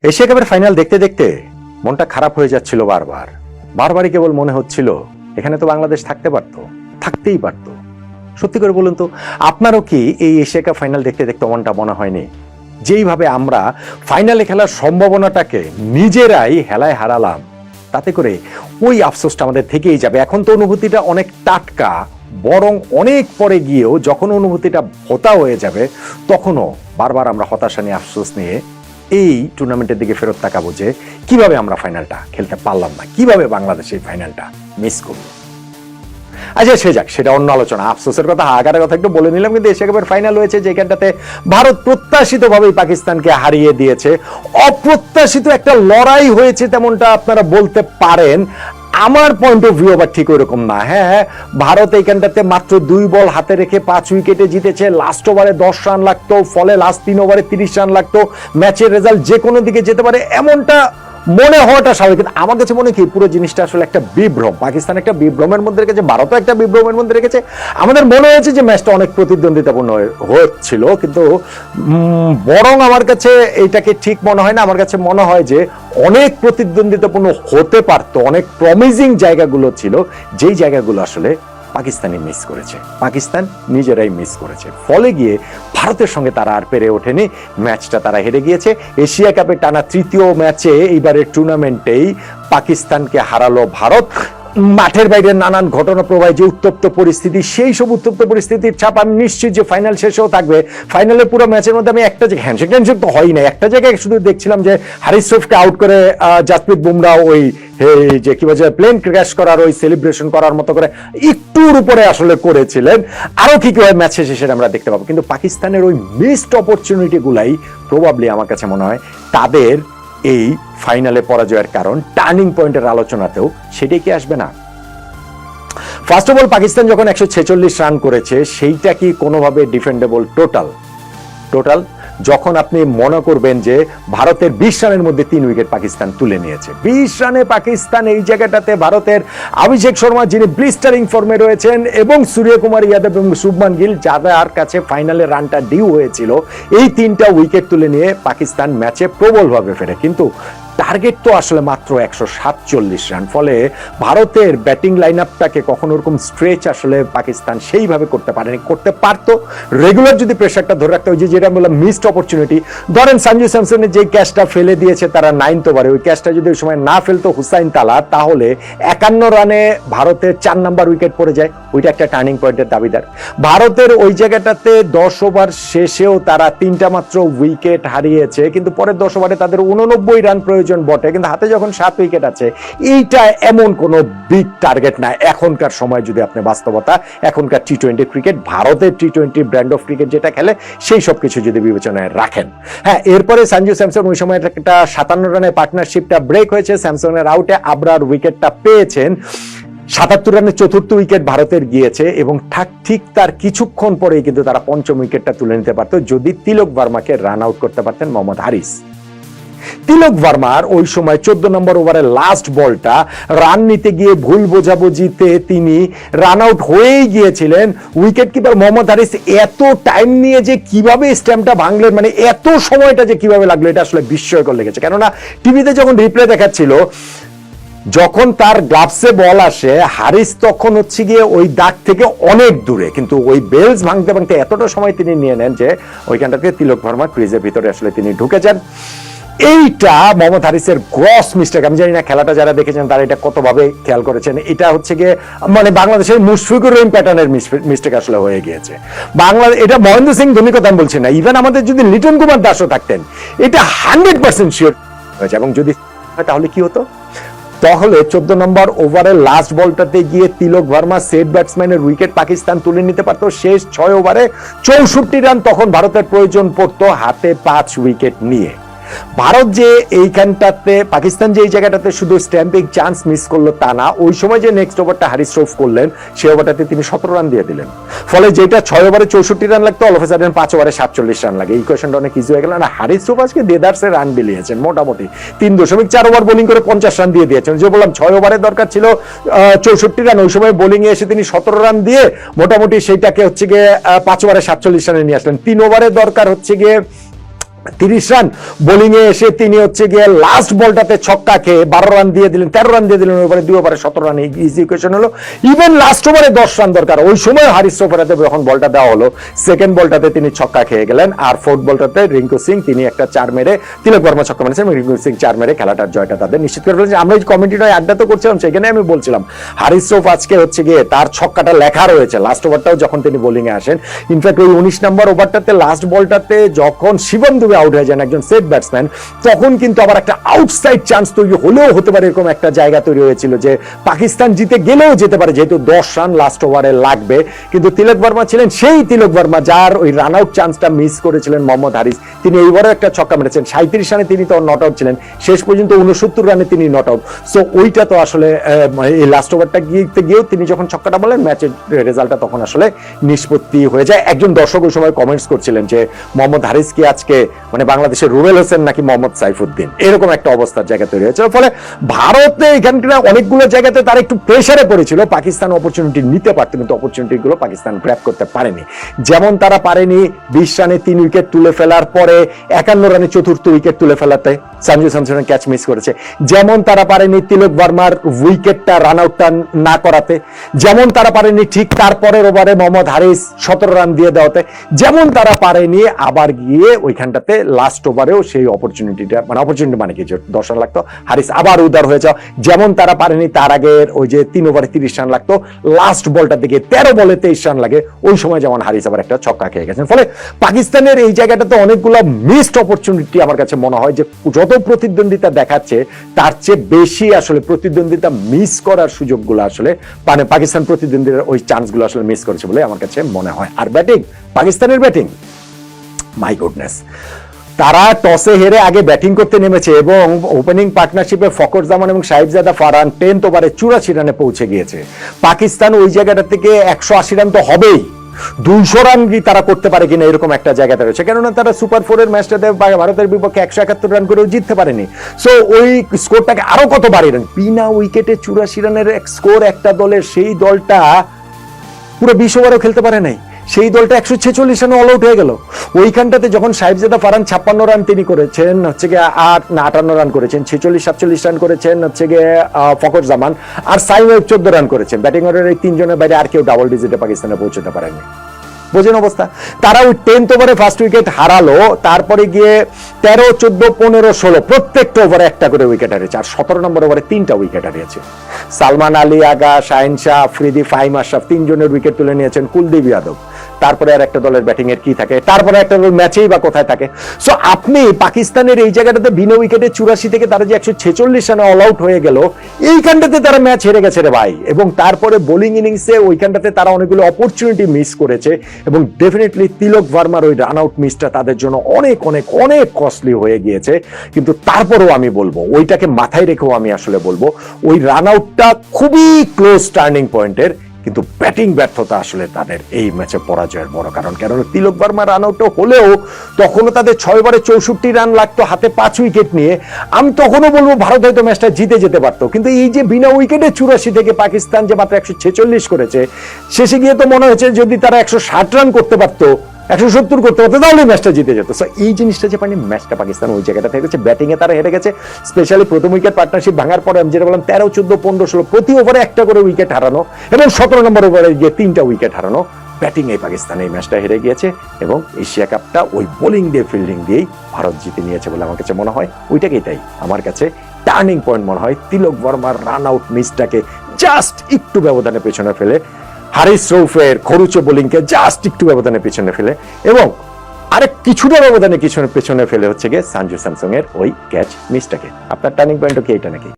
Asia কাপের final দেখতে দেখতে মনটা খারাপ হয়ে যাচ্ছিল বারবারই কেবল মনে হচ্ছিল এখানে তো বাংলাদেশ থাকতেই পারতো। সত্যি করে বলুন তো, আপনারও কি এই এশিয়া কাপ ফাইনাল দেখতে দেখতে মনটা মনে হয়নি? যেইভাবে আমরা ফাইনালে খেলার সম্ভাবনাটাকে নিজেরাই হেলায় হারালাম, তাতে করে ওই আফসোসটা আমাদের থেকেই যাবে। এখন তো অনুভূতিটা অনেক টাটকা, বরং অনেক পরে গিয়েও যখন অনুভূতিটা ভোতা হয়ে যাবে, তখনও বারবার আমরা হতাশা নিয়ে, আফসোস নিয়ে এই টুর্নামেন্টের দিকে ফেরত তাকাবো যে কিভাবে আমরা ফাইনালটা খেলতে পারলাম না, কিভাবে বাংলাদেশ এই ফাইনালটা মিস করল। আচ্ছা, সে যাক, সেটা অন্য আলোচনা। আফসোসের কথা, হাহাকারের কথা একটু বলে নিলাম। কিন্তু এশিয়া কাপের ফাইনাল হয়েছে যেখানটাতে ভারত প্রত্যাশিতভাবেই পাকিস্তানকে হারিয়ে দিয়েছে। অপ্রত্যাশিত একটা লড়াই হয়েছে তেমনটা আপনারা বলতে পারেন। আমার পয়েন্ট অফ ভিউ আবার ঠিক ওইরকম না। হ্যাঁ, ভারত এইখানটাতে মাত্র 2 বল হাতে রেখে 5 উইকেটে জিতেছে। লাস্ট ওভারে 10 রান লাগতো, ফলে লাস্ট 3 ওভারে 30 রান লাগতো। ম্যাচের রেজাল্ট যে কোনো দিকে যেতে পারে এমনটা মনে হওয়াটা স্বাভাবিক। কিন্তু আমার কাছে মনে কি পুরো জিনিসটা আসলে একটা বিভ্রম। পাকিস্তান একটা বিভ্রমের মধ্যে রেখেছে, ভারতও একটা বিভ্রমের মধ্যে রেখেছে। আমাদের মনে হয়েছে যে ম্যাচটা অনেক প্রতিদ্বন্দ্বিতাপূর্ণ হচ্ছিল, কিন্তু বরং আমার কাছে এইটাকে ঠিক মনে হয় না। আমার কাছে মনে হয় যে অনেক প্রতিদ্বন্দ্বিতাপূর্ণ হতে পারত, অনেক প্রমিজিং জায়গাগুলো ছিল, যেই জায়গাগুলো আসলে পাকিস্তানি মিস করেছে, পাকিস্তান নিজেরাই মিস করেছে। ফলে গিয়ে ভারতের সঙ্গে তারা আর পেরে ওঠেনি, ম্যাচটা তারা হেরে গিয়েছে। এশিয়া কাপে টানা 3য় ম্যাচে এইবারের টুর্নামেন্টেই পাকিস্তানকে হারালো ভারত। মাঠের বাইরে নানান ঘটনা প্রবাহে যে উত্তপ্ত পরিস্থিতি, সেই সব উত্তপ্ত পরিস্থিতির ছাপ আমি নিশ্চিত যে ফাইনাল শেষেও থাকবে। ফাইনালে পুরো ম্যাচের মধ্যে আমি একটা জায়গায় হ্যান্ডশেক তো হয় না, একটা জায়গায় শুধু দেখছিলাম যে হারিস রফকে আউট করে জাসপ্রীত বুমরাহ ওই যে কি বলে প্লেন ক্র্যাশ করার ওই সেলিব্রেশন করার মতো করে একটুর উপরে আসলে করেছিলেন। আরো কি হয় ম্যাচ শেষে সেটা আমরা দেখতে পাবো। কিন্তু পাকিস্তানের ওই মিসড অপরচুনিটি গুলাই প্রবাবলি আমার কাছে মনে হয় তাদের এই ফাইনালে পরাজয়ের কারণ। টার্নিং পয়েন্টের আলোচনাতেও সেটাই কি আসবে না? ফার্স্ট অফ অল, পাকিস্তান যখন 146 রান করেছে, সেইটা কি কোনোভাবে ডিফেন্ডেবল? টোটাল যখন আপনি মনে করবেন যে ভারতের 20 রানের মধ্যে 3 উইকেট পাকিস্তান তুলে নিয়েছে, 20 রানে পাকিস্তান এই জায়গাটাতে ভারতের অভিষেক শর্মা, যিনি ব্লিস্টারিং ফর্মে রয়েছেন, এবং সূর্যকুমার যাদব এবং শুভমান গিল, যাদের কাছে ফাইনালে রানটা ডিউ হয়েছিল, এই 3টা উইকেট তুলে নিয়ে পাকিস্তান ম্যাচে প্রবলভাবে ফেরে। কিন্তু টার্গেট তো আসলে মাত্র 147 রান। ফলে ভারতের ব্যাটিং লাইন আপটাকে কখনো ওরকম স্ট্রেচ আসলে পাকিস্তান সেইভাবে করতে পারেনি। করতে পারতো রেগুলার যদি প্রেশারটা ধরে রাখতে হয়। যেটা বললাম মিসড অপরচুনিটি, ধরেন সঞ্জু স্যামসনের যে ক্যাচটা ফেলে দিয়েছে তারা 9th ওভারে, ওই ক্যাচটা যদি ওই সময় না ফেলতো হুসাইন তালা, তাহলে 51 রানে ভারতের 4 নাম্বার উইকেট পড়ে যায়। ওইটা একটা টার্নিং পয়েন্টের দাবিদার। ভারতের ওই জায়গাটাতে 10 ওভার শেষেও তারা 3টা মাত্র উইকেট হারিয়েছে, কিন্তু পরের 10 ওভারে তাদের 89 রান প্রয়োজন বটে, কিন্তু হাতে যখন 7 উইকেট আছে, এইটা এমন কোন বিগ টার্গেট না এখনকার সময়। যদি আপনি বাস্তবতা, এখনকার টি-20 ক্রিকেট, ভারতের টি-20 ব্র্যান্ড অফ ক্রিকেট যেটা খেলে, সেই সব কিছু যদি বিবেচনায় রাখেন। হ্যাঁ, এরপরে সঞ্জু স্যামসন ওই সময় একটা 57 রানের পার্টনারশিপটা ব্রেক হয়েছে, স্যামসনের আউটে আবরার উইকেটটা পেয়েছেন। 77 রানের 4র্থ উইকেট ভারতের গিয়েছে, এবং ঠিক তার কিছুক্ষণ পরেই কিন্তু তারা 5ম উইকেটটা তুলে নিতে পারত যদি তিলক ভার্মাকে রান আউট করতে পারতেন মোহাম্মদ হারিস। তিলক ভার্মার ওই সময় 14 নম্বর ওভারের লাস্ট বলটা রান নিতে গিয়ে ভুল বোঝাবুঝিতে তিনি রান আউট হয়েই গিয়েছিলেন। উইকেট কিপার মোহাম্মদ হারিস এত টাইম নিয়ে যে কিভাবে স্ট্যাম্পটা ভাঙলেন, মানে এত সময়টা যে কিভাবে লাগলো, এটা আসলে বিস্ময়কর লেগেছে। কেননা টিভিতে যখন রিপ্লে দেখাচ্ছিল, যখন তার গ্লাভসে বল আসে, হারিস তখন হচ্ছে গিয়ে ওই দাগ থেকে অনেক দূরে, কিন্তু ওই বেলস ভাঙতে ভাঙতে এতটা সময় তিনি নিয়ে নেন যে ওইখানটা থেকে তিলক ভার্মা ক্রিজের ভিতরে আসলে তিনি ঢুকেছেন। এইটা মোহাম্মদ হারিসের গ্রস মিস্টেক। আমি জানি না খেলাটা যারা দেখেছেন তারা এটা কতভাবে খেয়াল করেছেন। এটা হচ্ছে গিয়ে মানে বাংলাদেশের মুশফিকুর রহিম প্যাটার্নের মিস্টেক আসলে হয়ে গিয়েছে। এটা মহেন্দ্র সিং ধোনির কথা আমি বলছি না, ইভেন আমাদের যদি লিটন কুমার দাসও থাকতেন, এটা 100% শিওর হয়েছে। এবং যদি তাহলে কি হতো? তাহলে 14 নম্বর ওভারের লাস্ট বলটাতে গিয়ে তিলক ভার্মা সেট ব্যাটসম্যানের উইকেট পাকিস্তান তুলে নিতে পারতো। শেষ 6 ওভারে 64 রান তখন ভারতের প্রয়োজন পড়তো হাতে 5 উইকেট নিয়ে। ভারত যে এইখানটাতে, পাকিস্তান যে এই জায়গাটাতে শুধু স্ট্যাম্পিং চান্স মিস করলো তা না, ওই সময় যে নেক্সট ওভারটা হারিস রফ করলেন, সেই ওভারটাতে তিনি 17 রান দিয়ে দিলেন। ফলে যেটা 6 ওভারে 64 রান লাগতো, অল অফ এ সাডেন 5 ওভারে 47 রান লাগে। এই কোয়েশনটা অনেক ইজি হয়ে গেল না? হারিস রফ আজকে দেদারসে রান বিলিয়েছেন, মোটামুটি 3.4 ওভার বোলিং করে 50 রান দিয়ে দিয়েছেন। যে বললাম 6 ওভারের দরকার ছিল 64 রান, ওই সময় বোলিং এ এসে তিনি 17 রান দিয়ে মোটামুটি সেইটাকে হচ্ছে গিয়ে 5 ওভারে 47 রানে নিয়ে আসলেন। 3 ওভারের দরকার হচ্ছে গিয়ে 30 রান বোলিং এ এসে তিনি হচ্ছে গিয়ে লাস্ট বলটাতে ছক্কা খেয়ে 12 রান দিয়ে দিলেন, 13 রান দিয়ে দিলেন, ওইবারে 2 ওভারে 17 রান, ইজি ইকুয়েশন হলো। ইভেন লাস্ট ওভারে 10 রান দরকার, ওই সময় হারিস চোপড়াতে যখন বলটা দেওয়া হলো, সেকেন্ড বলটাতে তিনি ছক্কা খেয়ে গেলেন, আর ফোর্থ বলটাতে রিঙ্কু সিং তিনি একটা 4 মেরে, তিলক বর্মা ছক্কা মেরেছেন, রিঙ্কু সিং 4 মেরে খেলাটার জয়টা তাদের নিশ্চিত করে ফেলেছে। আমরা এই কমেন্টিটায় আড্ডা তো করছিলাম, সেখানে আমি বলছিলাম হারিস চোপ আজকে হচ্ছে গিয়ে তার ছক্কাটা লেখা রয়েছে লাস্ট ওভারটাও যখন তিনি বোলিং এ আসেন। ইনফ্যাক্ট ওই 19 নম্বর ওভারটাতে লাস্ট বলটাতে যখন শিবম দুবে আউট হয়ে যান, একজন সেট ব্যাটসম্যান, তখন কিন্তু আবার একটা আউটসাইড চান্স তৈরি হলেও হতে পারে, এরকম একটা জায়গা তৈরি হয়েছিল যে পাকিস্তান জিতে গেলেও যেতে পারে, যেহেতু 10 রান লাস্ট ওভারে লাগবে। কিন্তু তিলক বর্মা ছিলেন সেই তিলক বর্মা যার ওই রান আউট চান্সটা মিস করেছিলেন মোহাম্মদ হারিস। তিনি এইবারও একটা ছক্কা মেরেছেন, 37 রানে তিনি তো নট আউট ছিলেন, শেষ পর্যন্ত 69 রানে তিনি নট আউট। সো ওইটা তো আসলে এই লাস্ট ওভারটা গিয়েও তিনি যখন ছক্কাটা বলেন, ম্যাচের রেজাল্টটা তখন আসলে নিষ্পত্তি হয়ে যায়। একজন দর্শক ওই সময় কমেন্টস করছিলেন যে মোহাম্মদ হারিস কি আজকে মানে বাংলাদেশের রুবেল হোসেন নাকি মোহাম্মদ সাইফুদ্দিন, এরকম একটা অবস্থার জায়গা তৈরি হয়েছিল। ফলে ভারতে এখানকার অনেকগুলো জায়গাতে তারা একটু প্রেসারে পড়েছিল, পাকিস্তান অপরচুনিটি নিতে পারত, কিন্তু অপরচুনিটি গুলো পাকিস্তান গ্র্যাব করতে পারেনি। যেমন তারা পারেনি 20 রানে 3 উইকেট তুলে ফেলার পরে 51 রানে চতুর্থ উইকেট তুলে ফেলাতে সঞ্জু স্যামসনের ক্যাচ মিস করেছে, যেমন তারা পারেনি তিলক বর্মার উইকেটটা রান আউটটা না করাতে, যেমন তারা পারেনি ঠিক তারপরের ওভারে মোহাম্মদ হারিস 17 রান দিয়ে দেওয়াতে, যেমন তারা পারেনি আবার গিয়ে ওইখানটাতে লাস্ট ওভারেও সেই অপরচুনিটিটা অপরচুনিটি মানে কি 10 রান লাগতো, হারিস আবার উদার হয়ে যাও, যেমন তারা পারেনি তার আগের ওই যে 3 ওভারে 30 রান লাগতো, লাস্ট বলটার দিকে 13 বলে 23 রান লাগে, ওই সময় যেমন হারিস আবার একটা ছক্কা খেয়ে গেছেন। ফলে পাকিস্তানের এই জায়গাটাতে অনেকগুলো মিসড অপরচুনিটি আমার কাছে মনে হয় যে যত প্রতিদ্বন্দ্বিতা দেখাচ্ছে তার চেয়ে বেশি আসলে প্রতিদ্বন্দ্বিতা মিস করার সুযোগগুলো আসলে মানে পাকিস্তান প্রতিদ্বন্দ্বীর ওই চান্সগুলো আসলে মিস করেছে বলে আমার কাছে মনে হয়। আর ব্যাটিং, পাকিস্তানের ব্যাটিং, মাই গুডনেস, তারা টসে হেরে আগে ব্যাটিং করতে নেমেছে এবং ওপেনিং পার্টনারশিপে ফখর জামান এবং সাহিবজাদা ফারহান 10th ওভারে 84 রানে পৌঁছে গিয়েছে। পাকিস্তান ওই জায়গাটা থেকে 180 রান তো হবেই, 200 রান তারা করতে পারে কিনা এরকম একটা জায়গাতে রয়েছে, কেননা তারা সুপার 4-এর ম্যাচটাতে ভারতের বিপক্ষে 171 রান করেও জিততে পারেনি। সো ওই স্কোরটাকে আরো কত বাড়িয়ে দেন, বিনা উইকেটে 84 রানের স্কোর একটা দলের, সেই দলটা পুরো 20 ওভারও খেলতে পারে নাই, সেই দলটা 146 রানে অল আউট হয়ে গেল। ওইখানটাতে যখন সাহিবজাদা ফারহান 56 রান তিনি করেছেন, হচ্ছে গিয়ে 58 রান করেছেন, 46-47 রান করেছেন হচ্ছে গিয়ে ফখর জামান, আর সাইম 14 রান করেছেন। ব্যাটিং অর্ডারের এই 3 জনের বাইরে আর কেউ ডাবল ডিজিটে পাকিস্তানে পৌঁছতে পারেনি। বোঝেন অবস্থা, তারা ওই 10th ওভারে ফার্স্ট উইকেট হারালো, তারপরে গিয়ে 13, 14, 15, 16 প্রত্যেকটা ওভারে একটা করে উইকেট হারিয়েছে, আর 17 নম্বর ওভারে 3টা উইকেট হারিয়েছে। সালমান আলী, আগা, শাহিন শাহ আফ্রিদি, ফাহিম আশরাফ 3 জনের উইকেট তুলে নিয়েছেন, কুলদীপ যাদব। তারপরে আর একটা দলের ব্যাটিং এর কি থাকে, তারপরে একটা দল ম্যাচেই বা কোথায় থাকে। সো আপনি পাকিস্তানের এই জায়গাটাতে বিনা উইকেটে 84 থেকে তারা যে 146 রানে অল আউট হয়ে গেল, এইখানটাতে তারা ম্যাচ হেরে গেছে রে ভাই। এবং তারপরে বোলিং ইনিংসে ওইখানটাতে তারা অনেকগুলো অপরচুনিটি মিস করেছে, এবং ডেফিনেটলি তিলক ভার্মার ওই রান আউট মিসটা তাদের জন্য অনেক অনেক অনেক কস্টলি হয়ে গিয়েছে। কিন্তু তারপরেও আমি বলবো, ওইটাকে মাথায় রেখেও আমি আসলে বলবো, ওই রান আউটটা খুবই ক্লোজ টার্নিং পয়েন্টের, কিন্তু ব্যাটিং ব্যর্থতা আসলে তাদের এই ম্যাচে পরাজয়ের বড় কারণ। কেননা তিলক ভার্মা রান আউট হলেও তখনও তাদের 6 ওভারে 64 রান লাগতো হাতে 5 উইকেট নিয়ে। আমি তখনও বলবো ভারত হয়তো ম্যাচটা জিতে যেতে পারতো, কিন্তু এই যে বিনা উইকেটে 84 থেকে পাকিস্তান যে মাত্র 146 করেছে, শেষে গিয়ে তো মনে হয়েছে যদি তারা 160 রান করতে পারতো, 170 করতে পারতো, তাহলে ম্যাচটা জিতে যেত। সো এই জিনিসটা যে পারেনি, ম্যাচটা পাকিস্তান ওই জায়গাটা থেকে গেছে, ব্যাটিং এ তারা হেরে গেছে। স্পেশালি প্রথম উইকেট পার্টনারশিপ ভাঙার পরে আমি যেটা বললাম 13, 14, 15, 16 প্রতি ওভারে একটা করে উইকেট হারানো, এবং 17 নম্বর ওভারে গিয়ে 3টা উইকেট হারানো, ব্যাটিং এ পাকিস্তান এই ম্যাচটা হেরে গিয়েছে। এবং এশিয়া কাপটা ওই বোলিং দিয়ে ফিল্ডিং দিয়েই ভারত জিতে নিয়েছে বলে আমার কাছে মনে হয়। ওইটাকেই তাই আমার কাছে টার্নিং পয়েন্ট মনে হয়। তিলক ভার্মার রান আউট মিসটাকে জাস্ট একটু ব্যবধানে পেছনে ফেলে, হারিস রৌফের খরুচে বোলিংকে জাস্ট একটু ব্যবধানে পেছনে ফেলে, এবং আরেক কিছুটা ব্যবধানে পেছনে ফেলে হচ্ছে গিয়ে সঞ্জু স্যামসং এর ওই ক্যাচ মিসটাকে। আপনার টার্নিং পয়েন্ট কি এইটা নাকি?